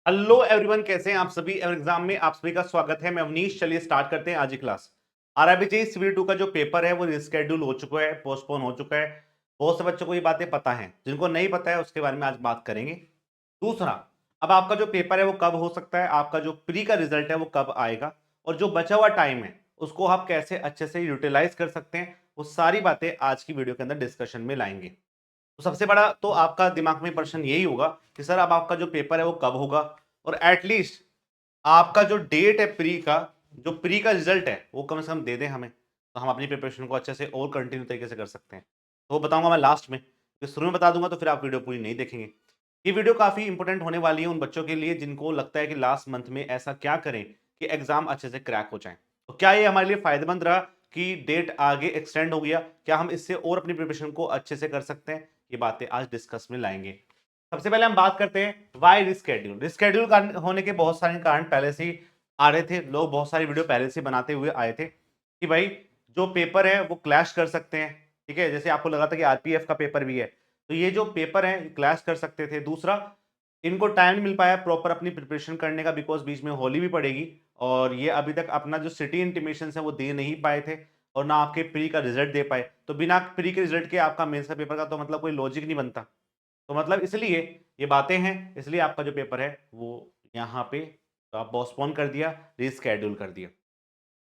Hello everyone, कैसे हैं आप सभी। एग्जाम में आप सभी का स्वागत है। मैं अवनीश। चलिए स्टार्ट करते हैं आज की क्लास। आरआरबी सिविल 2 का जो पेपर है वो रिस्केड्यूल हो चुका है, पोस्टपोन हो चुका है। बहुत से बच्चों को ये बातें पता हैं, जिनको नहीं पता है उसके बारे में आज बात करेंगे। दूसरा, अब आपका जो पेपर है वो कब हो सकता है, आपका जो प्री का रिजल्ट है वो कब आएगा, और जो बचा हुआ टाइम है उसको आप कैसे अच्छे से यूटिलाइज कर सकते हैं, वो सारी बातें आज की वीडियो के अंदर डिस्कशन में लाएंगे। तो सबसे बड़ा तो आपका दिमाग में प्रश्न यही होगा कि सर अब आपका जो पेपर है वो कब होगा, और एटलीस्ट आपका जो डेट है प्री का, जो प्री का रिजल्ट है वो कम से कम दे दें हमें, तो हम अपनी प्रिपरेशन को अच्छे से और कंटिन्यू तरीके से कर सकते हैं। तो वो बताऊंगा मैं लास्ट में, क्योंकि शुरू में बता दूंगा तो फिर आप वीडियो पूरी नहीं देखेंगे। ये वीडियो काफी इंपॉर्टेंट होने वाली है उन बच्चों के लिए जिनको लगता है कि लास्ट मंथ में ऐसा क्या करें कि एग्जाम अच्छे से क्रैक हो जाए। तो क्या ये हमारे लिए फायदेमंद रहा कि डेट आगे एक्सटेंड हो गया, क्या हम इससे और अपनी प्रिपरेशन को अच्छे से कर सकते हैं, ये बातें आज डिस्कस में लाएंगे। सबसे पहले हम बात करते हैं वाई रिस्केड्यूल। रिस्केड्यूल होने के बहुत सारे कारण पहले से ही आ रहे थे, लोग बहुत सारी वीडियो पहले से बनाते हुए आए थे कि भाई जो पेपर है वो क्लैश कर सकते हैं। ठीक है, जैसे आपको लगा था कि आरपीएफ का पेपर भी है, तो ये जो पेपर है क्लैश कर सकते थे। दूसरा, इनको टाइम नहीं मिल पाया प्रॉपर अपनी प्रिपरेशन करने का, बिकॉज बीच में होली भी पड़ेगी और ये अभी तक अपना जो सिटी इंटीमेशन है वो दे नहीं पाए थे, और ना आपके प्री का रिजल्ट दे पाए। तो बिना प्री के रिजल्ट के आपका मेंस का पेपर का तो मतलब कोई लॉजिक नहीं बनता। तो मतलब इसलिए ये बातें हैं, इसलिए आपका जो पेपर है वो यहाँ पे आप पोस्टपोन कर दिया, रिस्केड्यूल कर दिया।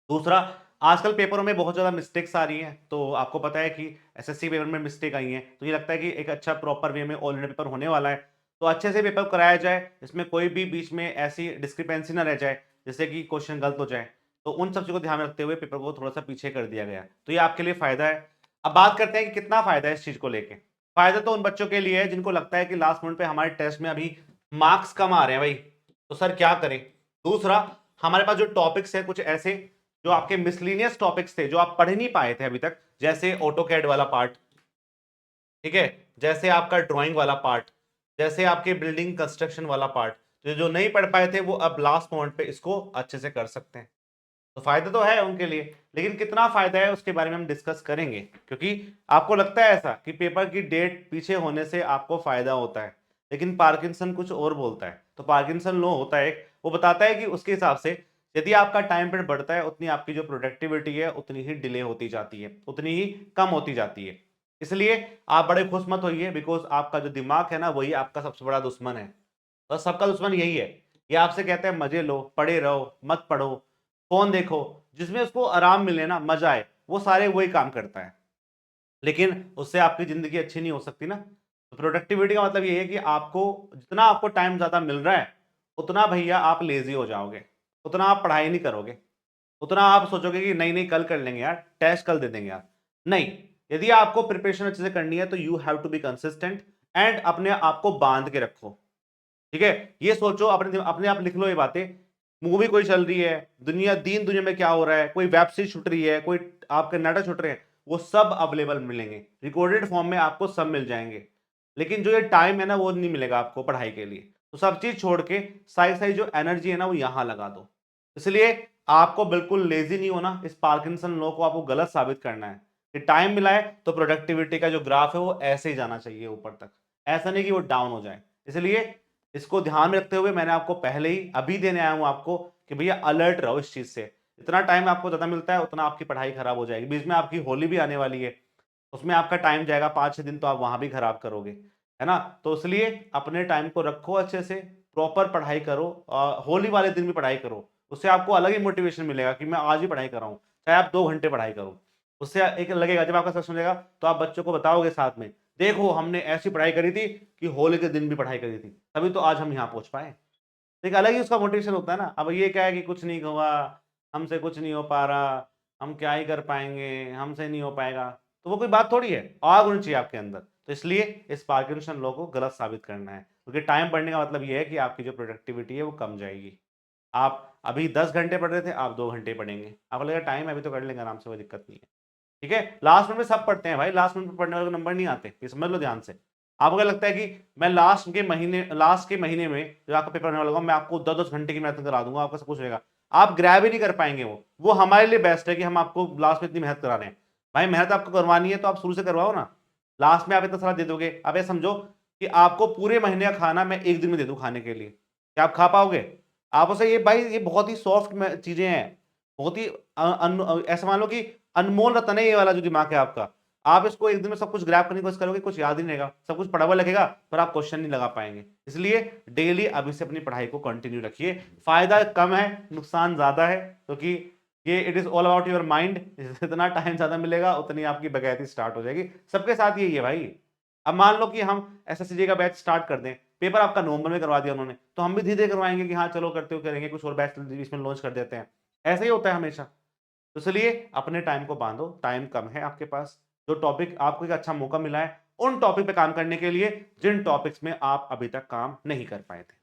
दूसरा, आजकल पेपरों में बहुत ज़्यादा मिस्टेक्स आ रही हैं, तो आपको पता है कि एसएससी पेपर में मिस्टेक आई है, तो ये लगता है कि एक अच्छा प्रॉपर वे में ऑल इंडिया पेपर होने वाला है, तो अच्छे से पेपर कराया जाए, इसमें कोई भी बीच में ऐसी डिस्क्रिपेंसी ना रह जाए जैसे कि क्वेश्चन गलत हो जाए। तो उन सब चीज़ों को ध्यान में रखते हुए पेपर को थोड़ा सा पीछे कर दिया गया, तो ये आपके लिए फायदा है। अब बात करते हैं कि कितना फायदा है इस चीज़ को लेके। फायदा तो उन बच्चों के लिए है जिनको लगता है कि लास्ट मिनट पे हमारे टेस्ट में अभी मार्क्स कम आ रहे हैं भाई, तो सर क्या करें। दूसरा, हमारे पास जो टॉपिक्स है कुछ ऐसे जो आपके मिसलिनियस टॉपिक्स थे जो आप पढ़ नहीं पाए थे अभी तक, जैसे ऑटोकैड वाला पार्ट, ठीक है, जैसे आपका ड्राइंग वाला पार्ट, जैसे आपके बिल्डिंग कंस्ट्रक्शन वाला पार्ट, तो जो नहीं पढ़ पाए थे वो अब लास्ट मोमेंट पे इसको अच्छे से कर सकते हैं। तो फायदा तो है उनके लिए, लेकिन कितना फायदा है उसके बारे में हम डिस्कस करेंगे, क्योंकि आपको लगता है ऐसा कि पेपर की डेट पीछे होने से आपको फायदा होता है, लेकिन पार्किंसन कुछ और बोलता है। तो पार्किंसन लॉ होता है, वो बताता है कि उसके हिसाब से यदि आपका टाइम पीरियड बढ़ता है उतनी आपकी जो प्रोडक्टिविटी है उतनी ही डिले होती जाती है, उतनी ही कम होती जाती है। इसलिए आप बड़े खुश मत होइए, बिकॉज आपका जो दिमाग है ना वही आपका सबसे बड़ा दुश्मन है। बस सबका दुश्मन यही है, ये आपसे कहते हैं मजे लो, पढ़े रहो, मत पढ़ो, फोन देखो, जिसमें उसको आराम मिले ना, मजा आए, वो सारे वही काम करता है। लेकिन उससे आपकी जिंदगी अच्छी नहीं हो सकती ना। तो प्रोडक्टिविटी का मतलब ये है कि आपको जितना आपको टाइम ज्यादा मिल रहा है उतना भैया आप लेजी हो जाओगे, उतना आप पढ़ाई नहीं करोगे, उतना आप सोचोगे कि नहीं नहीं कल कर लेंगे यार, टेस्ट कल दे देंगे यार। नहीं, यदि आपको प्रिपरेशन अच्छे से करनी है तो you have to be consistent and अपने आप को बांध के रखो। ठीक है, ये सोचो, अपने अपने आप लिख लो ये बातें। मूवी कोई चल रही है, दुनिया में क्या हो रहा है, कोई वेब सीरीज छूट रही है, कोई आपके नाटक छूट रहे हैं, वो सब अवेलेबल मिलेंगे, रिकॉर्डेड फॉर्म में आपको सब मिल जाएंगे। लेकिन जो ये टाइम है ना वो नहीं मिलेगा आपको पढ़ाई के लिए। तो सब चीज छोड़ के सारी सारी जो एनर्जी है ना वो यहां लगा दो। इसलिए आपको बिल्कुल लेजी नहीं होना, इस पार्किंसन लॉ को आपको गलत साबित करना है कि टाइम मिला है तो प्रोडक्टिविटी का जो ग्राफ है वो ऐसे ही जाना चाहिए ऊपर तक, ऐसा नहीं कि वो डाउन हो जाए। इसलिए इसको ध्यान में रखते हुए मैंने आपको पहले ही अभी देने आया हूं आपको कि भैया अलर्ट रहो इस चीज से। जितना टाइम आपको ज्यादा मिलता है उतना आपकी पढ़ाई खराब हो जाएगी। बीच में आपकी होली भी आने वाली है, उसमें आपका टाइम जाएगा 5-6 दिन, तो आप वहां भी खराब करोगे, है ना। तो इसलिए अपने टाइम को रखो अच्छे से, प्रॉपर पढ़ाई करो, होली वाले दिन भी पढ़ाई करो, उससे आपको अलग ही मोटिवेशन मिलेगा कि मैं आज भी पढ़ाई कर रहा हूँ, चाहे आप 2 घंटे पढ़ाई करो। उससे एक लगेगा, जब आपका सक्सेस मिलेगा तो आप बच्चों को बताओगे साथ में, देखो हमने ऐसी पढ़ाई करी थी कि होली के दिन भी पढ़ाई करी थी, तभी तो आज हम यहाँ पहुंच पाए। तो एक अलग ही उसका मोटिवेशन होता है ना। अब ये क्या है कि कुछ नहीं हुआ, हमसे कुछ नहीं हो पा रहा, हम क्या ही कर पाएंगे, हमसे नहीं हो पाएगा, तो वो कोई बात थोड़ी है, आग होनी चाहिए आपके अंदर। तो इसलिए इस पार्किंसन लॉ को गलत साबित करना है, क्योंकि टाइम बढ़ने का मतलब ये है कि आपकी जो प्रोडक्टिविटी है वो कम जाएगी। आप अभी 10 घंटे पढ़ रहे थे, आप 2 घंटे पढ़ेंगे, आपको लगेगा टाइम है अभी तो कर लेंगे आराम से, कोई दिक्कत नहीं है। ठीक है, लास्ट मिनट में सब पढ़ते हैं भाई, लास्ट मिनट में पढ़ने वाले को नंबर नहीं आते, ये समझ लो ध्यान से। आपको क्या लगता है कि मैं लास्ट के महीने में जो आपका पेपर होने वाला होगा मैं आपको 10-10 घंटे की मेहनत करा दूंगा, आपका सब कुछ रहेगा, आप ग्रैब ही नहीं कर पाएंगे। वो हमारे लिए बेस्ट है कि हम आपको लास्ट में इतनी मेहनत करा रहे हैं। भाई मेहनत आपको करवानी है तो आप शुरू से करवाओ ना, लास्ट में आप इतना सारा दे दोगे। अब ये समझो कि आपको पूरे महीने का खाना मैं एक दिन में दे दूं खाने के लिए, क्या आप खा पाओगे? आप उसे, ये भाई ये बहुत ही सॉफ्ट चीजें हैं, बहुत ही ऐसा मान लो कि अनमोल रतन है ये वाला जो दिमाग है आपका। आप इसको एक दिन में सब कुछ ग्रैब करने की कोशिश करोगे, कुछ याद ही नहीं रहेगा, सब कुछ पढ़ा हुआ लगेगा पर आप क्वेश्चन नहीं लगा पाएंगे। इसलिए डेली अभी से अपनी पढ़ाई को कंटिन्यू रखिए। फायदा कम है, नुकसान ज्यादा है, क्योंकि ये it is all about your mind. जितना टाइम ज्यादा मिलेगा उतनी आपकी बगैती स्टार्ट हो जाएगी। सबके साथ यही है भाई। अब मान लो कि हम एसएससी का बैच स्टार्ट कर दें, पेपर आपका नवंबर में करवा दिया उन्होंने, तो हम भी धीरे करवाएंगे कि हाँ चलो करते हो करेंगे, कुछ और बैच इसमें लॉन्च कर देते हैं। ऐसा ही होता है हमेशा। तो इसलिए अपने टाइम को बांधो, टाइम कम है आपके पास। जो टॉपिक आपको एक अच्छा मौका मिला है उन टॉपिक पे काम करने के लिए जिन टॉपिक्स में आप अभी तक काम नहीं कर पाए थे।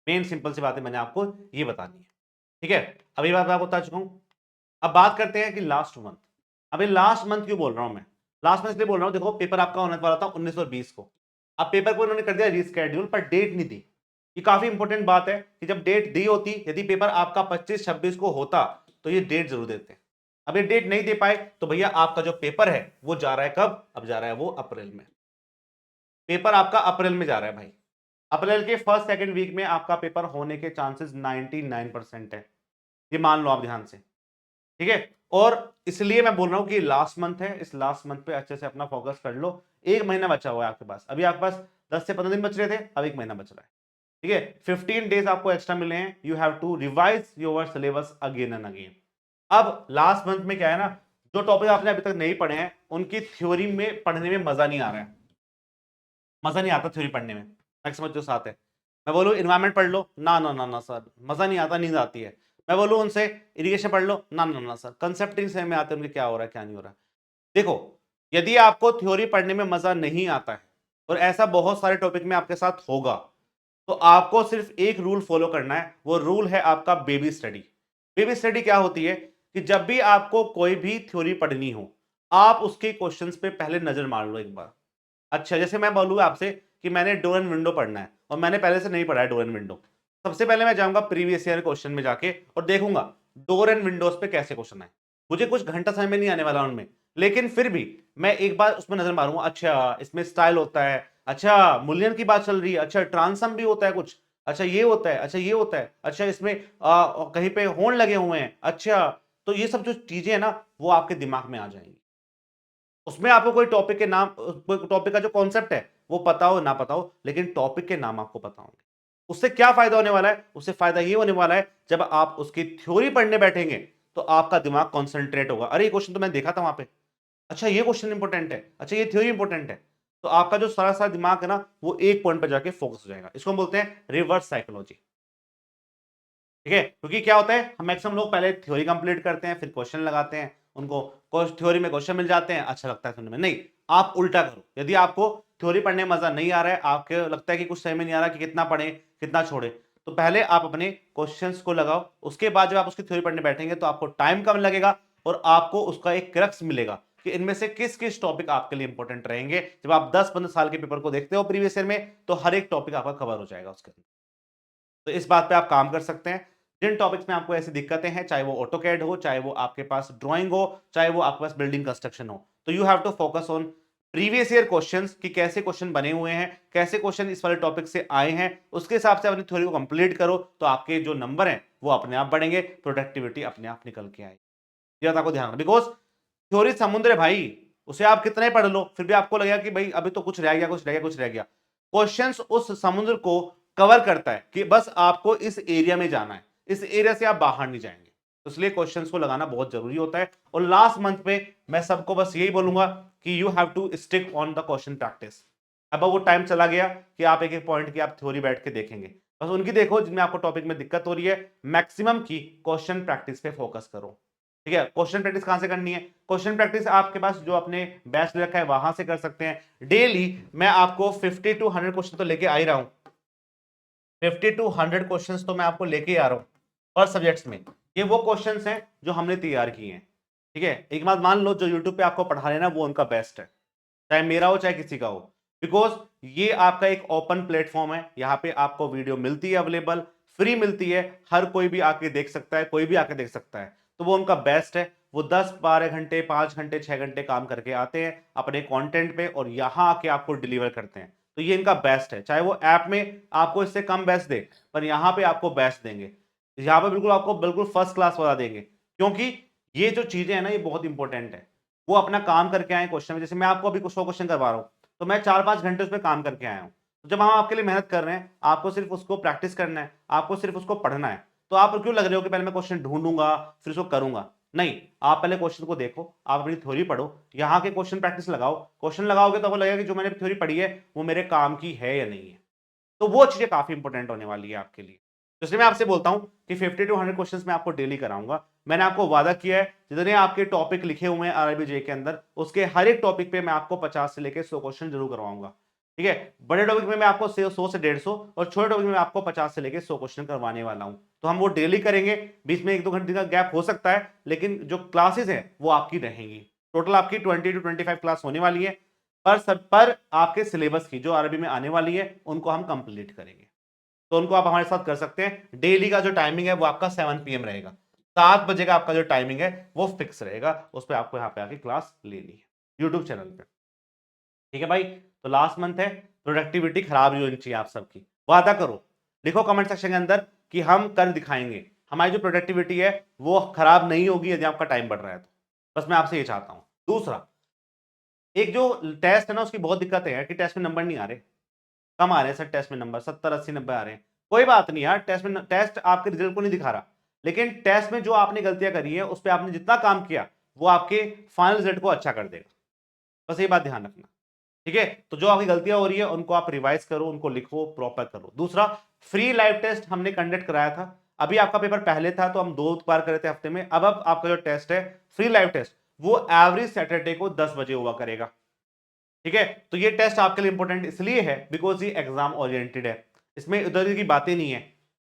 मेन सिंपल सी बातें मैंने आपको ये बतानी है, ठीक है। अभी बात मैं आपको बता चुका हूं। अब बात करते हैं कि लास्ट मंथ। अभी लास्ट मंथ क्यों बोल रहा हूं मैं? लास्ट मंथ इसलिए बोल रहा हूं, देखो पेपर आपका होने वाला था 19 और 20 को। अब पेपर को उन्होंने कर दिया रिस्केड्यूल, पर डेट नहीं दी। ये काफी इंपॉर्टेंट बात है कि जब डेट दी होती, यदि पेपर आपका 25-26 को होता तो ये डेट जरूर देते। अब ये डेट नहीं दे पाए तो भैया आपका जो पेपर है वो जा रहा है कब? अब जा रहा है वो अप्रैल में। पेपर आपका अप्रैल में जा रहा है भाई। अप्रैल के फर्स्ट सेकंड वीक में आपका पेपर होने के चांसेस 99% है। ये मान लो आप ध्यान से, ठीक है। और इसलिए मैं बोल रहा हूं कि लास्ट मंथ है, इस लास्ट मंथ पे अच्छे से अपना फोकस कर लो। एक महीना बचा हुआ है आपके पास, अभी आपके पास 10 से 15 दिन बच रहे थे, अब एक महीना बच रहा है, ठीक है। 15 डेज आपको एक्स्ट्रा मिले हैं। You have to revise your syllabus again and again. अब लास्ट मंथ में क्या है ना, जो टॉपिक आपने अभी तक नहीं पढ़े हैं उनकी थ्योरी में पढ़ने में मजा नहीं आ रहा है। मजा नहीं आता थ्योरी पढ़ने में, मैक्सिमम जो साथ है। मैं बोलूं इन्वायरमेंट पढ़ लो, ना ना ना ना सर मजा नहीं आता, नींद आती है। मैं बोलूं उनसे इरिगेशन पढ़ लो, ना ना ना सर कंसेप्ट ही समझ में आते हैं उनके, क्या हो रहा है क्या नहीं हो रहा है। देखो, यदि आपको थ्योरी पढ़ने में मजा नहीं आता है, और ऐसा बहुत सारे टॉपिक में आपके साथ होगा, तो आपको सिर्फ एक रूल फॉलो करना है। वो रूल है आपका बेबी स्टडी। बेबी स्टडी क्या होती है कि जब भी आपको कोई भी थ्योरी पढ़नी हो, आप उसके क्वेश्चंस पे पहले नजर मार लो एक बार। अच्छा, जैसे मैं बोलूँ आपसे कि मैंने डोर एंड विंडो पढ़ना है और मैंने पहले से नहीं पढ़ा है डोर एंड विंडो, सबसे पहले मैं जाऊंगा प्रीवियस ईयर क्वेश्चन में जाके और देखूंगा डोर एंड विंडोज पे कैसे क्वेश्चन आए। मुझे कुछ घंटा समय में नहीं आने वाला उनमें, लेकिन फिर भी मैं एक बार उसमें नजर मारूंगा। अच्छा इसमें स्टाइल होता है, अच्छा मूल्यन की बात चल रही है, अच्छा ट्रांसम भी होता है कुछ, अच्छा ये होता है, अच्छा ये होता है, अच्छा इसमें कहीं पे होर्न लगे हुए हैं, अच्छा। तो ये सब जो चीजें है ना वो आपके दिमाग में आ जाएंगी। उसमें आपको कोई टॉपिक के नाम, कोई टॉपिक का जो कॉन्सेप्ट है वो पता हो ना पता हो, लेकिन टॉपिक के नाम आपको पता होंगे। उससे क्या फायदा होने वाला है? उससे फायदा ये होने वाला है जब आप उसकी थ्योरी पढ़ने बैठेंगे तो आपका दिमाग कॉन्सेंट्रेट होगा। अरे ये क्वेश्चन तो मैंने देखा था वहां पे, अच्छा ये क्वेश्चन इंपॉर्टेंट है, अच्छा ये थ्योरी इंपॉर्टेंट है। तो आपका जो सारा सारा दिमाग है ना वो एक पॉइंट पर जाके फोकस हो जाएगा। इसको हम बोलते हैं रिवर्स साइकोलॉजी, ठीक है। क्योंकि क्या होता है, हम मैक्सिमम लोग पहले थ्योरी कंप्लीट करते हैं फिर क्वेश्चन लगाते हैं, उनको थ्योरी में क्वेश्चन मिल जाते हैं, अच्छा लगता है सुनने में। नहीं, आप उल्टा करो। यदि आपको थ्योरी पढ़ने में मजा नहीं आ रहा है, आपको लगता है कि कुछ समझ में नहीं आ रहा कि कितना पढ़े कितना छोड़े, तो पहले आप अपने क्वेश्चंस को लगाओ। उसके बाद जब आप उसकी थ्योरी पढ़ने बैठेंगे तो आपको टाइम कम लगेगा और आपको उसका एक क्रक्स मिलेगा कि इनमें से किस किस टॉपिक आपके लिए इंपॉर्टेंट रहेंगे। जब आप 10-15 साल के पेपर को देखते हो प्रीवियस ईयर में, तो हर एक टॉपिक आपका कवर हो जाएगा उसके अंदर। तो इस बात पे आप काम कर सकते हैं। जिन टॉपिक्स में आपको ऐसी दिक्कतें हैं, चाहे वो ऑटोकैड हो, चाहे वो आपके पास ड्राइंग हो, चाहे वो आपके पास बिल्डिंग कंस्ट्रक्शन हो, तो you have to focus on previous year questions कि कैसे क्वेश्चन बने हुए हैं, कैसे क्वेश्चन इस वाले टॉपिक से आए हैं। उसके हिसाब से अपनी थ्योरी को कंप्लीट करो तो आपके जो नंबर हैं वो अपने आप बढ़ेंगे, प्रोडक्टिविटी अपने आप निकल के आएगी। ये बात आपको ध्यान रखना, बिकॉज थ्योरी समुद्र है भाई। उसे आप कितने पढ़ लो फिर भी आपको लगेगा कि भाई अभी तो कुछ रह गया, कुछ रह गया, कुछ रह गया। क्वेश्चंस उस समुद्र को कवर करता है कि बस आपको इस एरिया में जाना है, इस एरिया से आप बाहर नहीं जाएंगे। तो इसलिए क्वेश्चंस को लगाना बहुत जरूरी होता है। और लास्ट मंथ पे मैं सबको बस यही बोलूंगा कि you have to stick on the question practice. अब वो टाइम चला गया कि आप एक एक पॉइंट की आप थ्योरी बैठ के देखेंगे, बस उनकी देखो जिनमें आपको टॉपिक में दिक्कत हो रही है। मैक्सिमम की क्वेश्चन प्रैक्टिस पे फोकस करो, ठीक है। क्वेश्चन प्रैक्टिस कहां से करनी है? क्वेश्चन प्रैक्टिस आपके पास जो अपने बैच ले रखा है वहां से कर सकते हैं। डेली मैं आपको 50 to 100 क्वेश्चन तो लेके आ ही रहा हूं, 50 to 100 क्वेश्चंस तो मैं आपको लेके ही आ रहा हूं पर सब्जेक्ट्स में। ये वो क्वेश्चंस हैं जो हमने तैयार किए हैं, ठीक है। एक बात मान लो, जो यूट्यूब पे आपको पढ़ा रहे हैं ना वो उनका बेस्ट है, चाहे मेरा हो चाहे किसी का हो। बिकॉज ये आपका एक ओपन प्लेटफॉर्म है, यहाँ पे आपको वीडियो मिलती है, अवेलेबल फ्री मिलती है, हर कोई भी आके देख सकता है, कोई भी आके देख सकता है। तो वो उनका बेस्ट है। वो 10-12 घंटे, 5 घंटे, 6 घंटे काम करके आते हैं अपने कंटेंट पे और यहाँ आके आपको डिलीवर करते हैं। तो ये इनका बेस्ट है। चाहे वो ऐप में आपको इससे कम बेस्ट दे, पर यहाँ पे आपको बेस्ट देंगे। यहाँ पे बिल्कुल आपको बिल्कुल फर्स्ट क्लास वाला देंगे, क्योंकि ये जो चीजें हैं ना, ये बहुत इंपॉर्टेंट है। वो अपना काम करके आए क्वेश्चन में। जैसे मैं आपको अभी कुछ 100 क्वेश्चन करवा रहा हूँ, तो मैं 4-5 घंटे उसमें काम करके आया हूँ। तो जब हम आपके लिए मेहनत कर रहे हैं, आपको सिर्फ उसको प्रैक्टिस करना है, आपको सिर्फ उसको पढ़ना है। तो आप क्यों लग रहे हो कि पहले मैं क्वेश्चन ढूंढूंगा फिर उसको करूंगा? नहीं, आप पहले क्वेश्चन को देखो, आप अपनी थ्योरी पढ़ो, यहाँ के क्वेश्चन प्रैक्टिस लगाओ। क्वेश्चन लगाओगे तो आपको लगेगा कि जो मैंने थ्योरी पढ़ी है वो मेरे काम की है या नहीं है। तो वो चीजें काफी इंपॉर्टेंट होने वाली है आपके लिए। तो इसलिए मैं आपसे बोलता हूं कि 50 टू 100 क्वेश्चंस मैं आपको डेली कराऊंगा। मैंने आपको वादा किया है, जितने आपके टॉपिक लिखे हुए हैं आरआरबी के अंदर, उसके हर एक टॉपिक पे मैं आपको 50 से लेकर 100 क्वेश्चन जरूर करवाऊंगा। ठीक है, बड़े टॉपिक में मैं आपको 100 से 150 और छोटे टॉपिक में आपको 50 से लेकर 100 क्वेश्चन करवाने वाला हूं। तो हम वो डेली करेंगे, बीच में 1-2 घंटे का गैप हो सकता है, लेकिन जो क्लासेस हैं वो आपकी रहेंगी। टोटल आपकी 20 टू 25 क्लास होने वाली है। पर आपके सिलेबस की जो अरबी में आने वाली है उनको हम कंप्लीट करेंगे। तो उनको आप हमारे साथ कर सकते हैं। डेली का जो टाइमिंग है वो आपका 7 PM रहेगा। 7 बजे का आपका जो टाइमिंग है वो फिक्स रहेगा। उस पर आपको यहाँ पे आके क्लास लेनी है यूट्यूब चैनल पे। ठीक है भाई, तो लास्ट मंथ है, प्रोडक्टिविटी खराब नहीं होनी चाहिए आप सबकी। वादा करो, लिखो कमेंट सेक्शन के अंदर कि हम कर दिखाएंगे। हमारी जो प्रोडक्टिविटी है वो खराब नहीं होगी यदि आपका टाइम बढ़ रहा है तो। बस मैं आपसे ये चाहता हूं। दूसरा, एक जो टेस्ट है ना, उसकी बहुत दिक्कत है कि टेस्ट में नंबर नहीं आ रहे, कम आ रहे हैं सर टेस्ट में नंबर, 70-80-90 आ रहे हैं। कोई बात नहीं यार, टेस्ट आपके रिजल्ट को नहीं दिखा रहा, लेकिन टेस्ट में जो आपने गलतियां करी है उस पर आपने जितना काम किया वो आपके फाइनल रिजल्ट को अच्छा कर देगा। बस ये बात ध्यान रखना। ठीक है, तो जो आपकी गलतियां हो रही है उनको आप रिवाइज करो, उनको लिखो, प्रॉपर करो। दूसरा, फ्री लाइव टेस्ट हमने कंडक्ट कराया था। अभी आपका पेपर पहले था तो हम 2 बार करे थे हफ्ते में। अब आपका जो टेस्ट है फ्री लाइव टेस्ट, वो एवरी सैटरडे को 10 बजे हुआ करेगा। ठीक है, तो ये टेस्ट आपके लिए इंपॉर्टेंट इसलिए है बिकॉज ये एग्जाम ओरिएंटेड है। इसमें इधर की बातें नहीं है।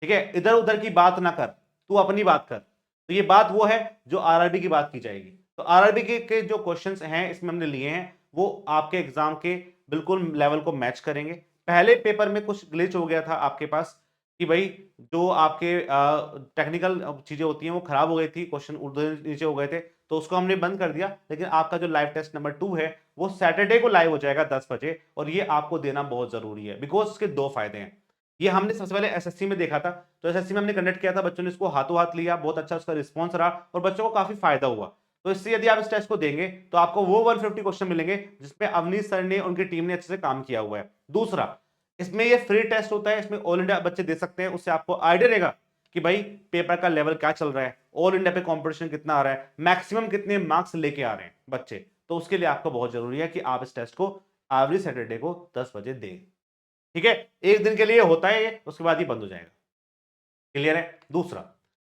ठीक है, इधर उधर की बात ना कर, तू अपनी बात कर। तो ये बात वो है जो आरआरबी की बात की जाएगी। तो आरआरबी के जो क्वेश्चंस हैं इसमें हमने लिए हैं, वो आपके एग्जाम के बिल्कुल लेवल को मैच करेंगे। पहले पेपर में कुछ ग्लिच हो गया था आपके पास कि भाई जो आपके टेक्निकल चीजें होती हैं वो खराब हो गई थी, क्वेश्चन ऊपर नीचे हो गए थे, तो उसको हमने बंद कर दिया। लेकिन आपका जो लाइव टेस्ट नंबर 2 है वो सैटरडे को लाइव हो जाएगा 10 बजे, और ये आपको देना बहुत जरूरी है बिकॉज इसके 2 फायदे हैं। ये हमने सबसे पहले एसएससी में देखा था, तो एसएससी में हमने कंडक्ट किया था, बच्चों ने इसको हाथों हाथ लिया, बहुत अच्छा उसका रिस्पॉन्स रहा और बच्चों को काफी फायदा हुआ। तो इससे यदि आप इस टेस्ट को देंगे तो आपको वो 150 क्वेश्चन मिलेंगे जिसपे अवनीश सर ने, उनकी टीम ने अच्छे से काम किया हुआ है। दूसरा, इसमें ये फ्री टेस्ट होता है, इसमें ऑल इंडिया बच्चे दे सकते हैं, उससे आपको आइडिया रहेगा कि भाई पेपर का लेवल क्या चल रहा है, ऑल इंडिया पे कंपटीशन कितना आ रहा है, मैक्सिमम कितने मार्क्स लेके आ रहे हैं बच्चे। तो उसके लिए आपको बहुत जरूरी है कि आप इस टेस्ट को एवरी सैटरडे को 10 बजे दें। ठीक है, एक दिन के लिए होता है ये, उसके बाद ही बंद हो जाएगा। क्लियर है? दूसरा,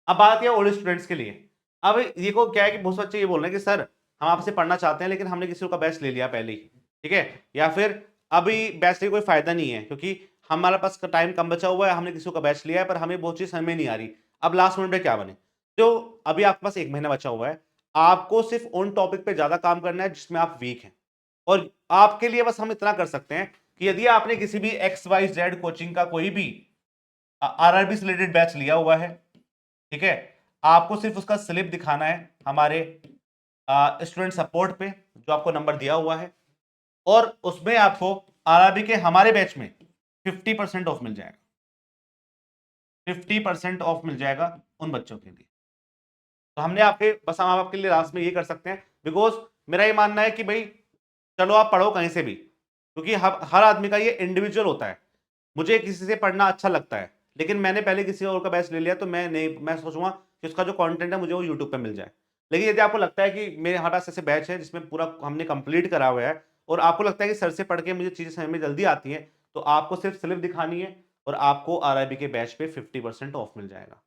अब बात आती है ओल्ड स्टूडेंट्स के लिए। अब ये को क्या है कि बहुत से बच्चे ये बोल रहे हैं कि सर हम आपसे पढ़ना चाहते हैं लेकिन हमने किसी का बैच ले लिया पहले ही, ठीक है, या फिर अभी बैच लेके कोई फायदा नहीं है क्योंकि हमारे पास टाइम कम बचा हुआ है, हमने किसी का बैच लिया है पर हमें बहुत चीज समझ में नहीं आ रही, अब लास्ट मिनट पे क्या बने। तो अभी आपके पास 1 महीना बचा हुआ है, आपको सिर्फ उन टॉपिक पे ज्यादा काम करना है जिसमें आप वीक हैं। और आपके लिए बस हम इतना कर सकते हैं कि यदि आपने किसी भी XYZ कोचिंग का कोई भी आरआरबी से रिलेटेड बैच लिया हुआ है, ठीक है, आपको सिर्फ उसका स्लिप दिखाना है हमारे स्टूडेंट सपोर्ट पे जो आपको नंबर दिया हुआ है, और उसमें आपको आरआरबी के हमारे बैच में 50% ऑफ मिल जाएगा। 50% ऑफ मिल जाएगा उन बच्चों के लिए। तो हमने आपके बस हम आपके लिए लास्ट में ये कर सकते हैं बिकॉज मेरा ये मानना है कि भाई चलो आप पढ़ो कहीं से भी, क्योंकि हर आदमी का ये इंडिविजुअल होता है। मुझे किसी से पढ़ना अच्छा लगता है लेकिन मैंने पहले किसी और का बैच ले लिया तो मैं सोचूंगा कि उसका जो कंटेंट है मुझे वो यूट्यूब पे मिल जाए। लेकिन यदि आपको लगता है कि मेरे हमारे पास ऐसे बैच है जिसमें पूरा हमने कंप्लीट करा हुआ है और आपको लगता है कि सर से पढ़ के मुझे चीजें समझ में जल्दी आती हैं, तो आपको सिर्फ स्लिप दिखानी है और आपको आरआईबी के बैच पे 50% ऑफ मिल जाएगा।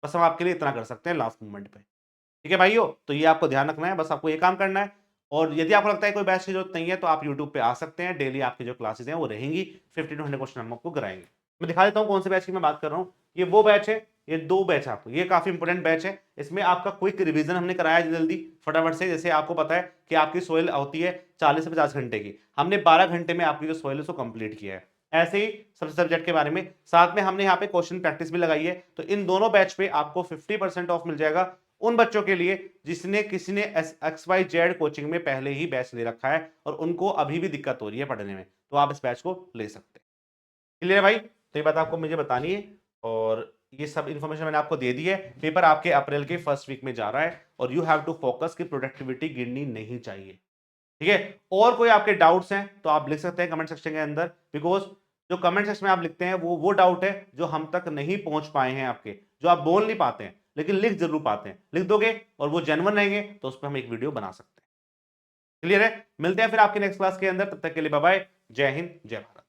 बस हम आपके लिए इतना कर सकते हैं लास्ट मोमेंट पे। ठीक है भाइयों, तो ये आपको ध्यान रखना है, बस आपको ये काम करना है। और यदि आपको लगता है कोई बैच की जरूरत नहीं है तो आप यूट्यूब पे आ सकते हैं, डेली आपकी जो क्लासेस हैं वो रहेंगी, 50 टू 100 क्वेश्चन हम आपको कराएंगे। मैं दिखा देता हूँ कौन से बैच की मैं बात कर रहा हूँ। ये वो बैच है, ये 2 बैच आपको, ये काफी इंपॉर्टेंट बैच है। इसमें आपका क्विक रिवीजन हमने कराया है जल्दी फटाफट से। जैसे आपको पता है कि आपकी सोइल होती है 40 से 50 घंटे की, हमने 12 घंटे में आपकी जो सोइल है उसको कंप्लीट किया है। ऐसे ही सब सब्जेक्ट के बारे में साथ में हमने यहाँ पे क्वेश्चन प्रैक्टिस भी लगाई है। तो इन दोनों बैच पे आपको 50% ऑफ मिल जाएगा उन बच्चों के लिए जिसने किसी ने XYZ कोचिंग में पहले ही बैच ले रखा है और उनको अभी भी दिक्कत हो रही है पढ़ने में। तो आप इस बैच को ले सकते हैं। क्लियर है भाई? तो ये बात आपको मुझे बतानी है और ये सब इन्फॉर्मेशन मैंने आपको दे दी है। पेपर आपके अप्रैल के फर्स्ट वीक में जा रहा है और यू हैव टू फोकस की प्रोडक्टिविटी गिरनी नहीं चाहिए। ठीक है? और कोई आपके डाउट्स हैं तो आप लिख सकते हैं कमेंट सेक्शन के अंदर, बिकॉज़ जो कमेंट सेक्शन में आप लिखते हैं वो डाउट है जो हम तक नहीं पहुंच पाए हैं आपके, जो आप बोल नहीं पाते हैं लेकिन लिख जरूर पाते हैं। लिख दोगे और वो जेन्युइन रहेंगे तो उस पर हम एक वीडियो बना सकते हैं। क्लियर है? मिलते हैं फिर आपके नेक्स्ट क्लास के अंदर, तब तक के लिए बाय बाय। जय हिंद, जय भारत।